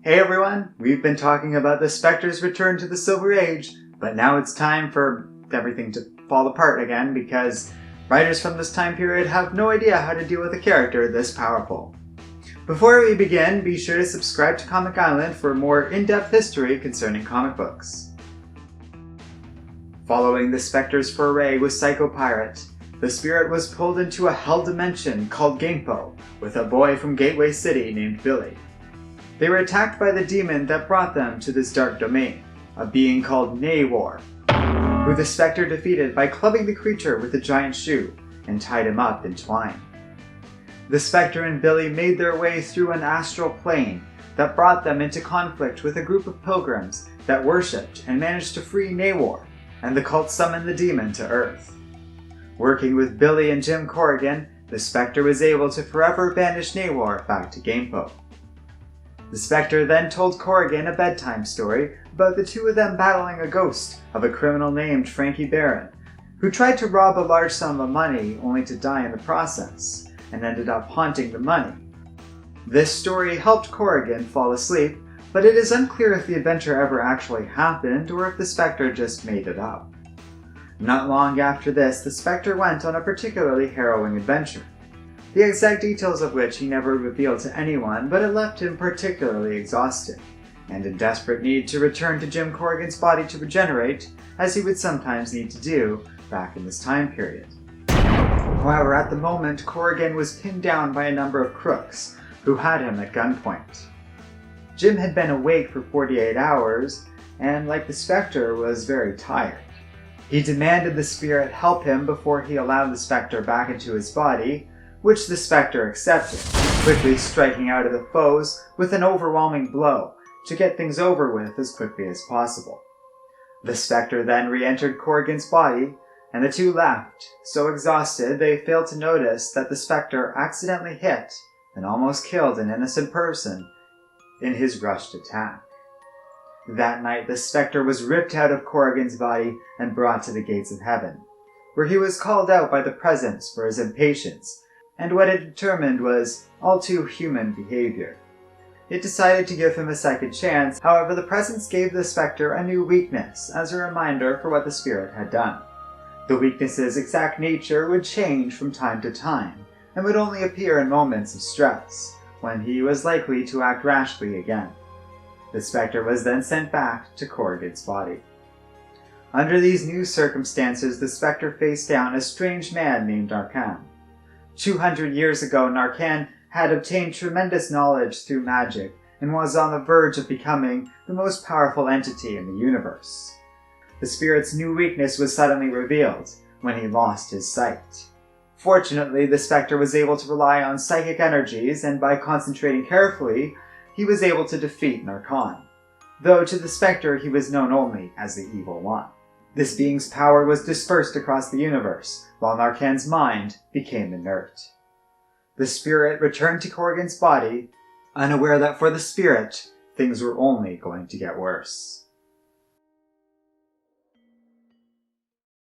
Hey everyone, we've been talking about the Spectre's return to the Silver Age, but now it's time for everything to fall apart again because writers from this time period have no idea how to deal with a character this powerful. Before we begin, be sure to subscribe to Comic Island for more in-depth history concerning comic books. Following the Spectre's foray with Psycho Pirate, the spirit was pulled into a hell dimension called Gampo with a boy from Gateway City named Billy. They were attacked by the demon that brought them to this dark domain, a being called Nawor, who the Spectre defeated by clubbing the creature with a giant shoe and tied him up in twine. The Spectre and Billy made their way through an astral plane that brought them into conflict with a group of pilgrims that worshipped and managed to free Nawor, and the cult summoned the demon to Earth. Working with Billy and Jim Corrigan, the Spectre was able to forever banish Nawor back to Gampo. The Spectre then told Corrigan a bedtime story about the two of them battling a ghost of a criminal named Frankie Barron, who tried to rob a large sum of money only to die in the process, and ended up haunting the money. This story helped Corrigan fall asleep, but it is unclear if the adventure ever actually happened or if the Spectre just made it up. Not long after this, the Spectre went on a particularly harrowing adventure, the exact details of which he never revealed to anyone, but it left him particularly exhausted, and in desperate need to return to Jim Corrigan's body to regenerate, as he would sometimes need to do back in this time period. However, at the moment, Corrigan was pinned down by a number of crooks, who had him at gunpoint. Jim had been awake for 48 hours, and like the Spectre, was very tired. He demanded the spirit help him before he allowed the Spectre back into his body, which the Spectre accepted, quickly striking out at the foes with an overwhelming blow to get things over with as quickly as possible. The Spectre then re-entered Corrigan's body, and the two left, so exhausted they failed to notice that the Spectre accidentally hit and almost killed an innocent person in his rushed attack. That night, the Spectre was ripped out of Corrigan's body and brought to the gates of heaven, where he was called out by the presence for his impatience, and what it determined was all too human behavior. It decided to give him a second chance, however the presence gave the Spectre a new weakness as a reminder for what the spirit had done. The weakness's exact nature would change from time to time, and would only appear in moments of stress, when he was likely to act rashly again. The Spectre was then sent back to Corrigan's body. Under these new circumstances, the Spectre faced down a strange man named Arden. 200 years ago, Narcan had obtained tremendous knowledge through magic and was on the verge of becoming the most powerful entity in the universe. The spirit's new weakness was suddenly revealed when he lost his sight. Fortunately, the Spectre was able to rely on psychic energies, and by concentrating carefully, he was able to defeat Narcan, though to the Spectre he was known only as the Evil One. This being's power was dispersed across the universe, while Narcan's mind became inert. The spirit returned to Corrigan's body, unaware that for the spirit, things were only going to get worse.